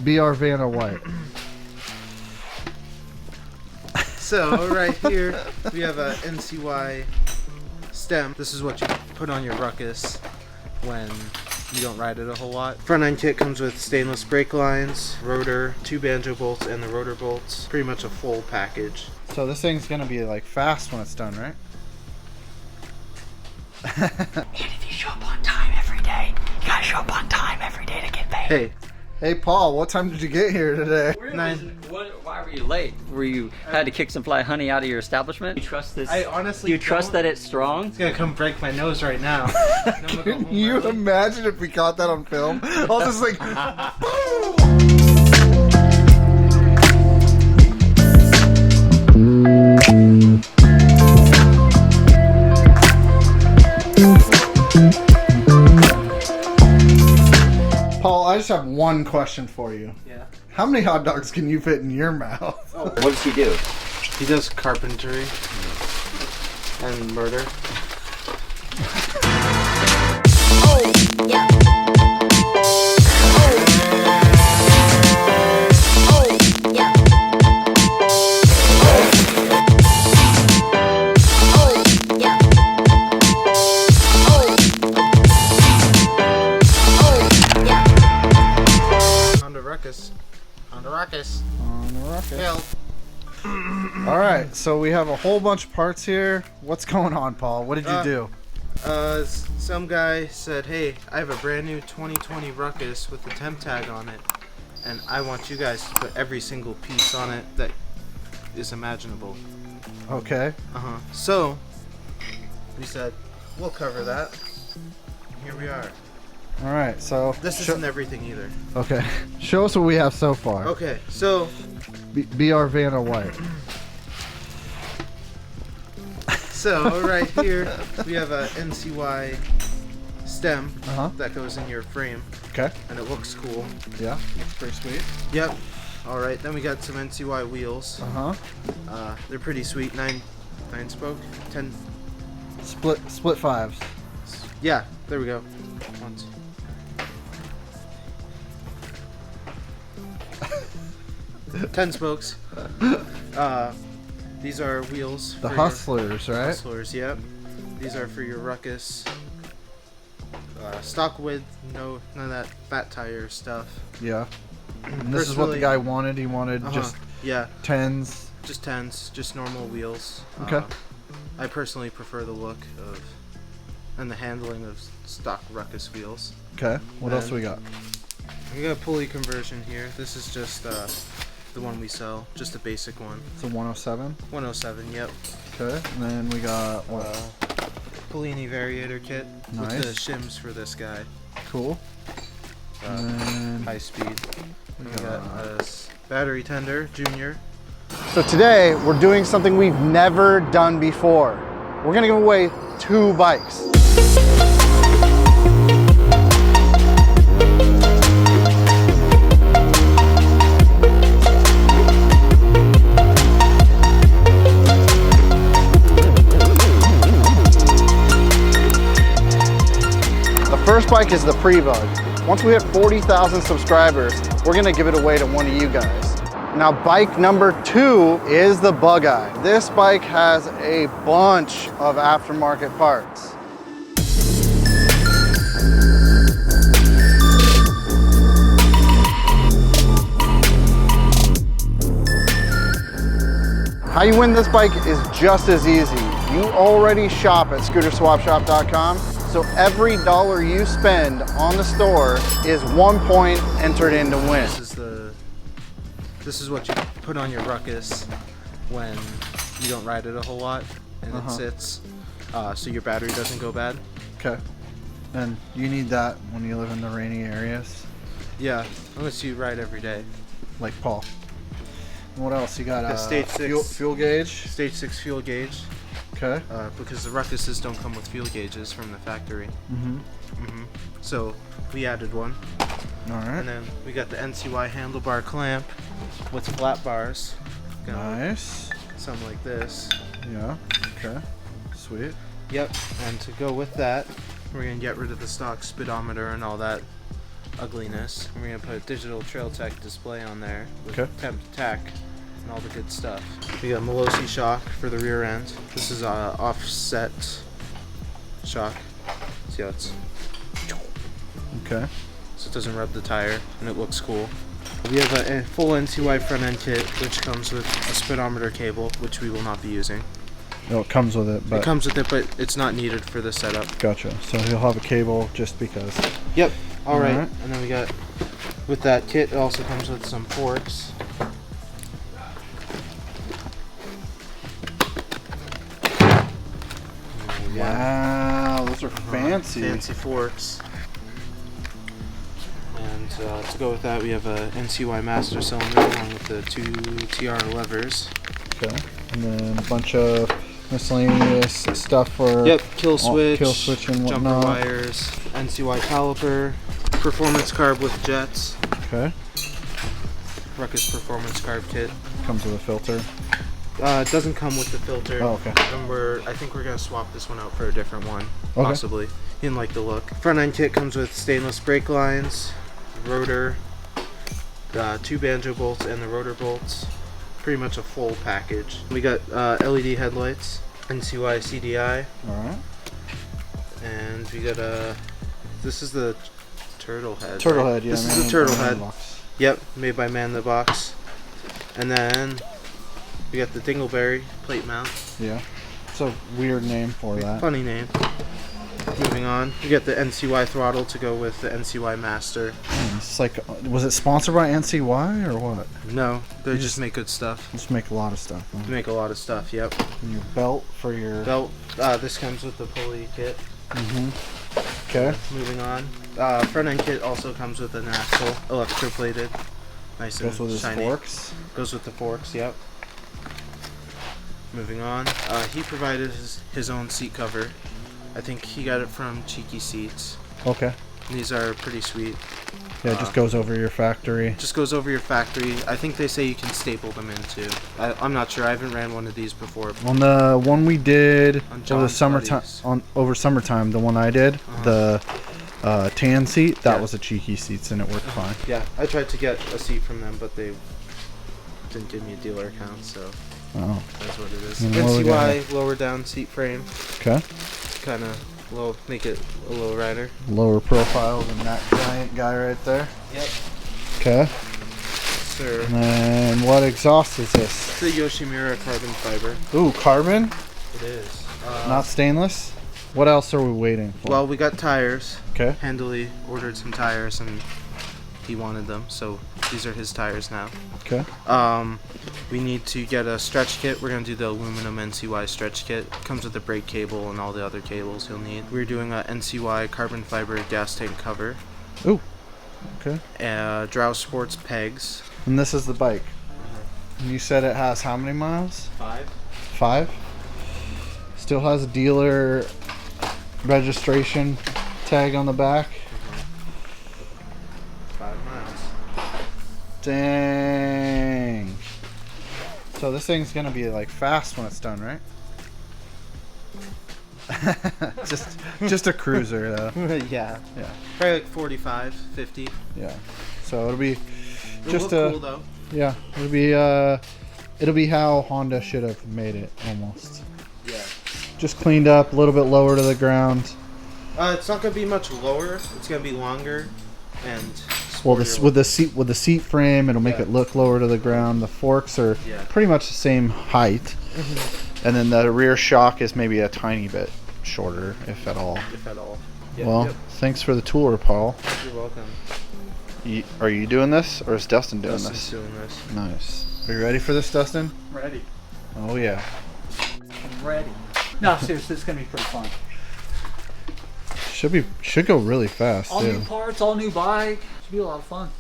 Blvd white. So right here we have a NCY stem. This is what you put on your Ruckus when you don't ride it a whole lot. Front end kit comes with stainless brake lines, rotor, 2 banjo bolts, and the rotor bolts. Pretty much a full package. So this thing's gonna be like fast when it's done, right? And if you show up on time every day, you gotta show up on time every day to get paid. Hey Paul, what time did you get here today? Why were you late? Were you had to kick some fly honey out of your establishment? You trust this? I honestly you trust that it's strong? It's gonna come break my nose right now. Can you imagine if we caught that on film? I was just like, boom! Paul, I just have one question for you. Yeah. How many hot dogs can you fit in your mouth? What does he do? He does carpentry and murder. Oh, yeah. Oh, yeah. Oh, yeah. Oh, yeah. On the Ruckus. On the Ruckus. On the Ruckus. Help. Alright, so we have a whole bunch of parts here. What's going on, Paul? What did you do? Some guy said, hey, I have a brand new 2020 Ruckus with the temp tag on it, and I want you guys to put every single piece on it that is imaginable. Okay. So, we said, we'll cover that. And here we are. Alright, so... This isn't everything either. Okay. Show us what we have so far. Okay, so... Blvd white. So, right here, we have a NCY stem that goes in your frame. Okay. And it looks cool. Yeah, looks pretty sweet. Yep. Alright, then we got some NCY wheels. They're pretty sweet. 9 spoke? 10... Split fives. Yeah, there we go. Once. Ten spokes. These are wheels. The for Hustlers, your right? Hustlers, yep. These are for your Ruckus. Stock width, none of that fat tire stuff. Yeah. And this is what the guy wanted. He wanted just yeah, 10s. just 10s, just normal wheels. Okay. I personally prefer the look of and the handling of stock Ruckus wheels. Okay. What else we got? We got a pulley conversion here. This is just the one we sell, just a basic one. It's a 107. 107, yep. Okay. And then we got what? Polini variator kit Nice. with the shims for this guy. Cool. And High speed. We got a battery tender, junior. so today we're doing something we've never done before. We're gonna give away 2 bikes. The first bike is the Pre-Bug. Once we hit 40,000 subscribers, we're gonna give it away to one of you guys. Now bike number 2 is the Bug Eye. This bike has a bunch of aftermarket parts. How you win this bike is just as easy. You already shop at Scooterswapshop.com, so every dollar you spend on the store is 1 point entered in to win. This is what you put on your Ruckus when you don't ride it a whole lot, and it sits so your battery doesn't go bad. Okay. And you need that when you live in the rainy areas. Yeah, unless you ride every day. Like Paul. And what else? You got Stage 6 fuel gauge. Stage 6 fuel gauge. Okay. Because the Ruckuses don't come with fuel gauges from the factory. So we added one. Alright. And then we got the NCY handlebar clamp with flat bars. Nice. Something like this. Yeah. Okay. Sweet. Yep. And to go with that, we're going to get rid of the stock speedometer and all that ugliness. We're gonna put a digital Trail Tech display on there with Okay. temp tech and all the good stuff. We got Melosi shock for the rear end. This is a offset shock. See how it's Okay. so it doesn't rub the tire and it looks cool. We have a full NCY front end kit which comes with a speedometer cable, which we will not be using. No, it comes with it, but It comes with it, but it's not needed for the setup. gotcha. So he'll have a cable just because. Yep. All right. Alright. And then we got, with that kit, it also comes with some forks. And we got Wow, those are fancy. fancy forks. And to go with that, we have a NCY master cylinder along with the 2 TR levers. Okay. And then a bunch of miscellaneous stuff for Yep, kill switch, kill switch and jumper whatnot. wires, NCY caliper, performance carb with jets, Okay. Ruckus performance carb kit. Comes with a filter. It doesn't come with the filter. Oh, okay. And I think we're gonna swap this one out for a different one, Okay. possibly. He didn't like the look. Front end kit comes with stainless brake lines, rotor, 2 banjo bolts, and the rotor bolts. Pretty much a full package. We got LED headlights, NCY CDI, All right. and we got this is the turtle head. Turtle right? head, yeah. This man, is the turtle man head. box. Yep, made by Man in the Box. And then we got the Dingleberry plate mount. Yeah. It's a weird name for that. Funny name. Moving on, we got the NCY throttle to go with the NCY Master. It's like, was it sponsored by NCY or what? No, they You just just- make good stuff. Just make a lot of stuff. Huh? They make a lot of stuff. Yep. And your belt for your Belt. This comes with the pulley kit. Okay. Moving on, front end kit also comes with an axle, electroplated, nice Goes and with his shiny. forks. Goes with the forks. Yep. Moving on, he provided his own seat cover. I think he got it from Cheeky Seats. Okay. These are pretty sweet. Yeah, it just goes over your factory. Just goes over your factory. I think they say you can staple them in too. I'm not sure. I haven't ran one of these before. On the one we did On over the John's summertime, buddies. over summertime, the one I did, the tan seat, that Yeah. was a Cheeky Seats and it worked fine. Yeah, I tried to get a seat from them, but they didn't give me a dealer account, so Oh, that's what it is. And lower NCY lower down seat frame, okay. kind of low, make it a low rider. Lower profile than that giant guy right there. Yep. Okay. Sir. And then what exhaust is this? It's the Yoshimura carbon fiber. Ooh, carbon, It is. not stainless. What else are we waiting for? Well, we got tires. okay. Handily ordered some tires and he wanted them, so these are his tires now. Okay. We need to get a stretch kit. We're gonna do the aluminum NCY stretch kit. Comes with the brake cable and all the other cables you'll need. We're doing a NCY carbon fiber gas tank cover. Ooh. Okay. Drow Sports pegs. And this is the bike. And you said it has how many miles? 5. 5. Still has a dealer registration tag on the back. 5 miles. Dang. So this thing's gonna be like fast when it's done, right? just a cruiser though. Yeah. Yeah. Probably like 45, 50. Yeah. So it'll be It'll just look cool though. yeah, it'll be how Honda should have made it almost. Yeah. Just cleaned up, a little bit lower to the ground. It's not gonna be much lower. It's gonna be longer, and Well, sportier with the seat frame, it'll make Yeah. it look lower to the ground. The forks are Yeah. pretty much the same height, and then the rear shock is maybe a tiny bit shorter, if at all. if at all. Yeah, Well, yep. thanks for the tour, Paul. You're welcome. Are you doing this, or is Dustin doing Dustin's this? doing this. Nice. Are you ready for this, Dustin? Ready. Oh yeah. I'm ready. No, seriously, it's gonna be pretty fun. Should go really fast All too. new parts, all new bike. Should be a lot of fun.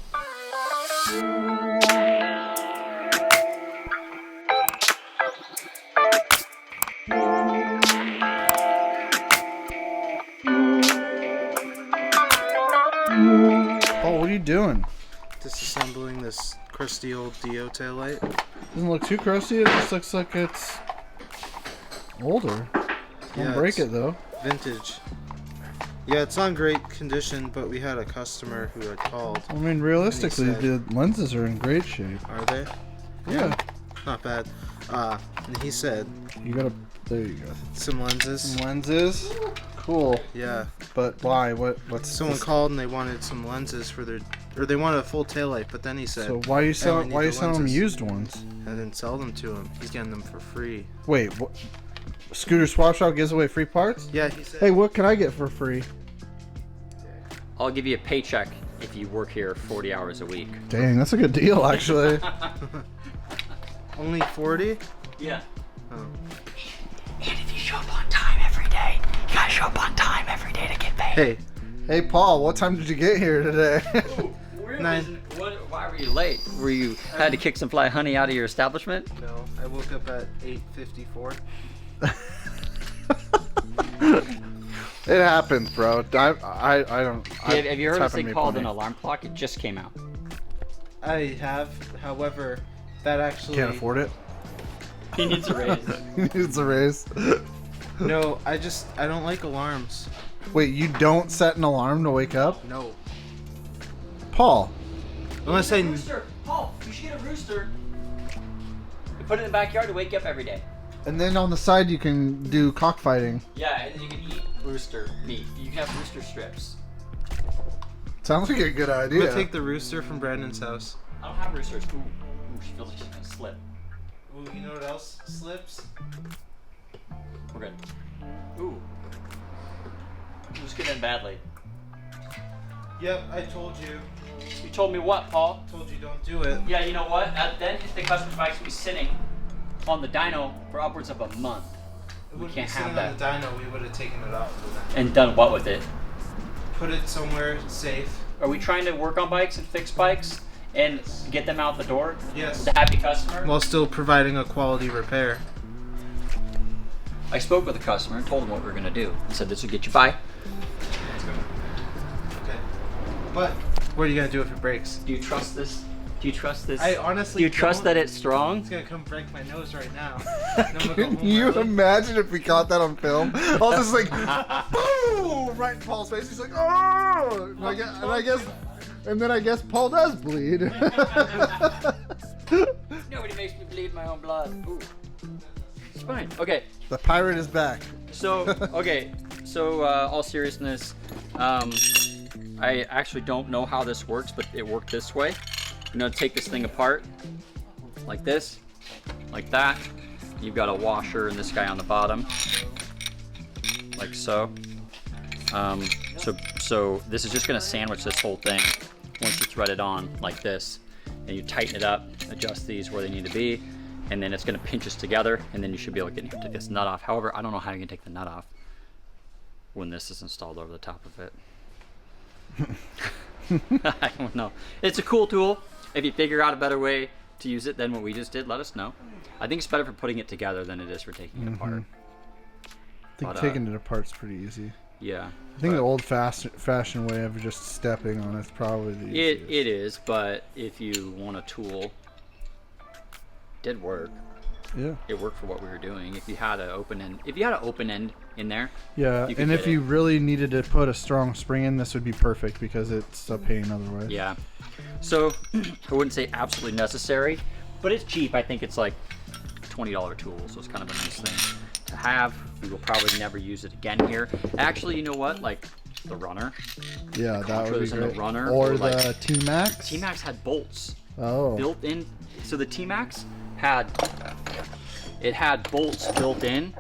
Oh, what are you doing? Disassembling this crusty old Dio taillight. Doesn't look too crusty. It just looks like it's older. Don't Yeah, break it's it though. Vintage. Yeah, it's not great condition, but we had a customer who had called. I mean, realistically, And he the lenses are in great shape. Are they? Yeah. Not bad. And he said You gotta. There you go. some lenses. Lenses. Cool. Yeah. But why? What's Someone this? called and they wanted some lenses for their, or they wanted a full taillight. But then he said, So why are you selling? need Why are you the selling them lenses. used ones? and then sell them to him. He's getting them for free. Wait, what? Scooterswapshop gives away free parts? Yeah, he said. Hey, what can I get for free? I'll give you a paycheck if you work here 40 hours a week. Dang, that's a good deal, actually. Only 40? Yeah. Oh. And if you show up on time every day, you gotta show up on time every day to get paid. Hey, Hey, Paul, what time did you get here today? Why were you late? Were you had to kick some fly honey out of your establishment? no, I woke up at 8:54. It happens, bro. I don't. Have you heard it's this thing happened to me called an plenty. alarm clock? It just came out. I have, however, that actually. Can't afford it. He needs a raise. It's a raise. No, I don't like alarms. Wait, you don't set an alarm to wake up? No. Paul. Unless I. Rooster! Paul, you should get a rooster. You put it in the backyard to wake you up every day. And then on the side you can do cockfighting. Yeah, and then you can eat rooster meat. You can have rooster strips. Sounds like a good I'm idea. gonna take the rooster from Brandon's house. I don't have roosters. Ooh, she feels like she's gonna slip. Ooh, you know what else slips? We're good. Ooh. Who's getting in badly? Yep, I told you. You told me what, Paul? Told you don't do it. Yeah, you know what? Then the customer's bike's gonna be sitting on the dyno for upwards of a month. It We would can't be sitting have on the dyno. We would have taken it off for them. And done what with it? Put it somewhere safe. Are we trying to work on bikes and fix bikes and get them out the door? Yes. With a happy customer? While still providing a quality repair. I spoke with the customer and told him what we were gonna do. I said this would get you by. Okay. But what are you gonna do if it breaks? Do you trust this? Do you trust this? I honestly Do you trust don't. that it's strong? It's gonna come break my nose right now. And I'm gonna go Can home you early. imagine if we caught that on film? All just like, boom, right in Paul's face. He's like, oh! And then I guess Paul does bleed. Nobody makes me bleed my own blood. Ooh. It's fine. Okay. The pirate is back. So, all seriousness, I actually don't know how this works, but it worked this way. I'm gonna take this thing apart, like this, like that. You've got a washer and this guy on the bottom, like so. So this is just gonna sandwich this whole thing once you thread it on like this, and you tighten it up, adjust these where they need to be, and then it's gonna pinch us together, and then you should be able to take this nut off. However, I don't know how you can take the nut off when this is installed over the top of it. I don't know. It's a cool tool. If you figure out a better way to use it than what we just did, let us know. I think it's better for putting it together than it is for taking it apart. I think But, taking it apart's pretty easy. Yeah. I think the old fashioned way of just stepping on it's probably the easiest. It is, but if you want a tool, it did work. Yeah. It worked for what we were doing. If you had an open end, in there, Yeah, you could and get if you it. really needed to put a strong spring in, this would be perfect because it's a pain otherwise. Yeah. So I wouldn't say absolutely necessary, but it's cheap. I think it's like $20 tool, so it's kind of a nice thing to have. We will probably never use it again here. Actually, you know what? Like the runner. Yeah, that would be Contras and the great. runner, or or like- the T-Max. T-Max had bolts Oh. built in. So the T-Max had bolts built in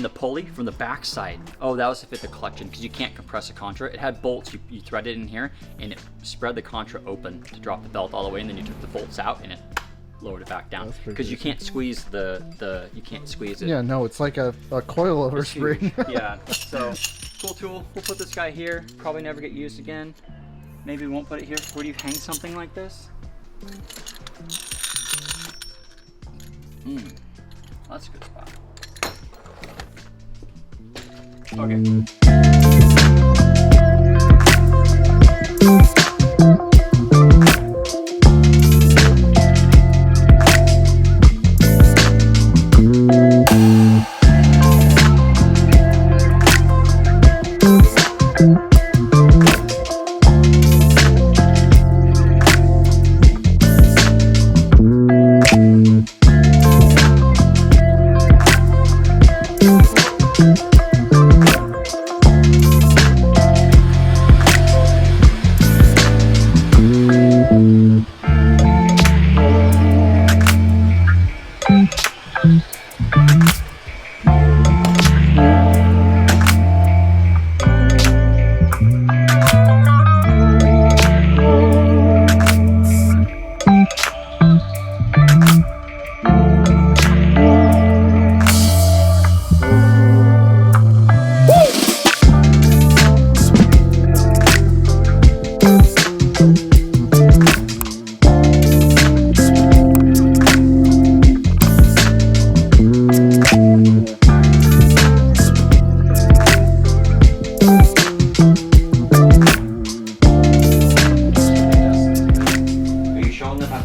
the pulley from the back side. Oh, that was to fit the collection because you can't compress a contra. It had bolts. You thread it in here and it spread the contra open to drop the belt all the way, and then you took the bolts out and it lowered it back down That's pretty because you decent. can't squeeze you can't squeeze it. Yeah, no, it's like a coilover It's huge. spring. Yeah. So cool tool. We'll put this guy here. Probably never get used again. Maybe we won't put it here. Where do you hang something like this? That's a good spot. Okay.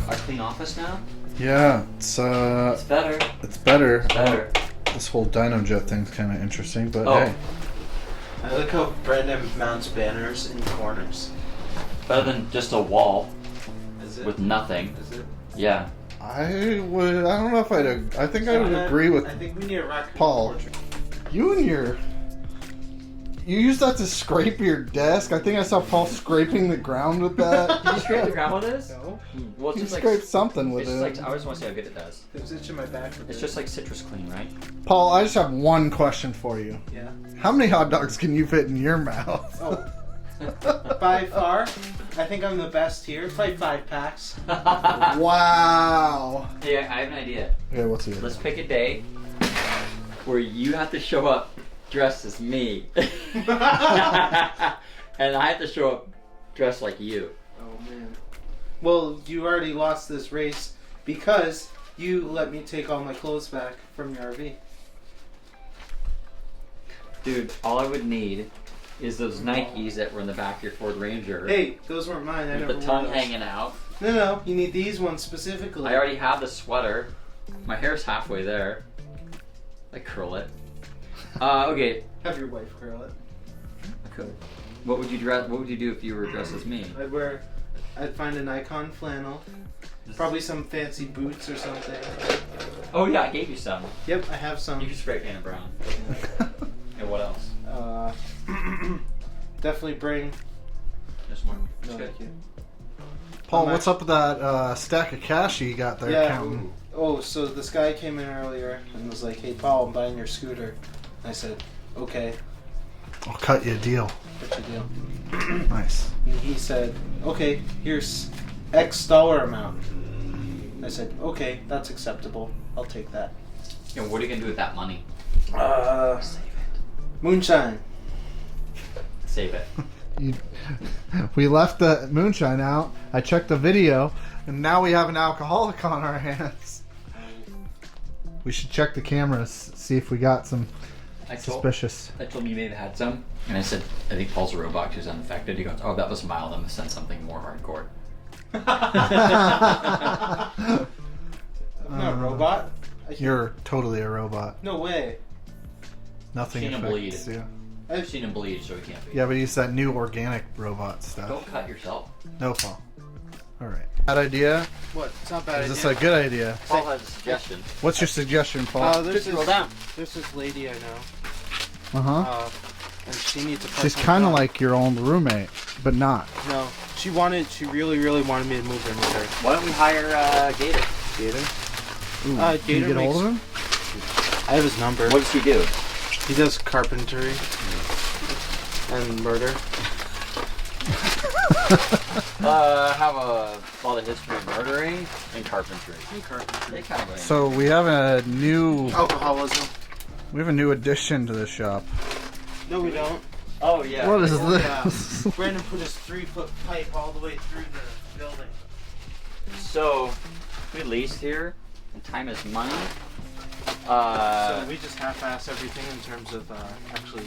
our clean office now. Yeah, It's better. it's better. It's better. This whole dyno jet thing's kind of interesting, but Oh. hey. I like how Brendan mounts banners in corners. Better than just a wall Is it? with nothing. Is it? Yeah. I don't know if I think I would agree with I think we need a raccoon Paul. portrait. you and you use that to scrape your desk. I think I saw Paul scraping the ground with that. Did you scrape the ground with this? No. Well, it's He just like scraped something with it's it. just like I just want to see how good it does. It was itching my back. It's just like citrus clean, right? Paul, I just have one question for you. Yeah. How many hot dogs can you fit in your mouth? Oh. By far, I think I'm the best here. It's like 5 packs. Wow. Hey, I have an idea. Okay, what's the Let's pick a day where you have to show up dressed as me, and I have to show up dressed like you. Oh man. Well, you already lost this race because you let me take all my clothes back from your RV. Dude, all I would need is those Nikes that were in the back of your Ford Ranger. Hey, those weren't mine. I with never the wore tongue those. hanging out. No, you need these ones specifically. I already have the sweater. My hair's halfway there. I curl it. Okay. Have your wife curl it. I could. What would you dress? What would you do if you were dressed as me? I'd find an Icon flannel, probably some fancy boots or something. Oh yeah, I gave you some. Yep, I have some. You can spray paint it brown. And what else? Definitely bring. Just one. No, Good. thank you. Paul, what's up with that stack of cash you got there counting? Oh, so this guy came in earlier and was like, "Hey, Paul, I'm buying your scooter." I said, "Okay, I'll cut you a deal. what's your deal?" Nice. And he said, "Okay, here's X dollar amount." I said, "Okay, that's acceptable. I'll take that." And what are you gonna do with that money? Save it. Moonshine. Save it. We left the moonshine out. I checked the video, and now we have an alcoholic on our hands. We should check the cameras, see if we got some suspicious. I told him you may have had some, and I said, I think Paul's a robot who's unaffected. He goes, oh, that was mild. I'm gonna send something more hardcore. I'm not a robot. You're totally a robot. No way. Nothing I've seen him affects bleed. you. I've seen him bleed, so he can't be. Yeah, but he's that new organic robot stuff. Don't cut yourself. No, Paul. All right. Bad idea? What? It's not bad. Is this a good idea? Paul has a suggestion. What's your suggestion, Paul? There's Scroll down. this lady I know. Uh-huh. And she needs a She's personal kind of dog. like your own roommate, but not. No, she really wanted me to move in with her. Why don't we hire Gator? Gator? Ooh, can you Gator get a hold of him? I have his number. What does he do? He does carpentry and murder. Have a lot of history of murdering and carpentry. They kind of So we have a new Alcoholism. addition to the shop. No, we don't. Oh yeah. What is Oh, yeah. this? Brandon put his 3-foot pipe all the way through the building. So we leased here, and time is money. So we just half-ass everything in terms of actually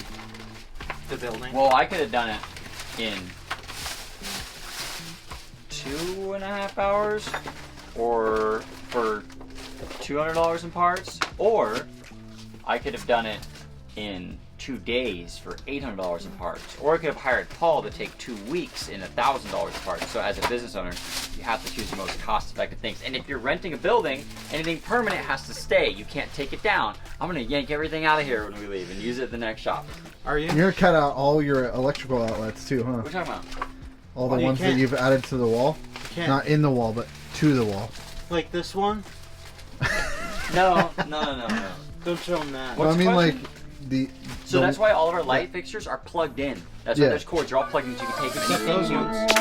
the building. Well, I could have done it in 2.5 hours, or for $200 in parts, or I could have done it in 2 days for $800 in parts, or I could have hired Paul to take 2 weeks in $1,000 in parts. So as a business owner, you have to choose the most cost-effective things. And if you're renting a building, anything permanent has to stay. You can't take it down. I'm gonna yank everything out of here when we leave and use it at the next shop. Are you? You're gonna cut out all your electrical outlets too, huh? What are you talking about? All the Oh, you ones that can't. you've added to the wall? You can't. Not in the wall, but to the wall. Like this one? No. Don't show him that. Well, I What's the mean, like question? the. So the- that's why all of our light fixtures are plugged in. That's why Yeah. there's cords. They're all plugged in, so you can take it Except anything those you ones.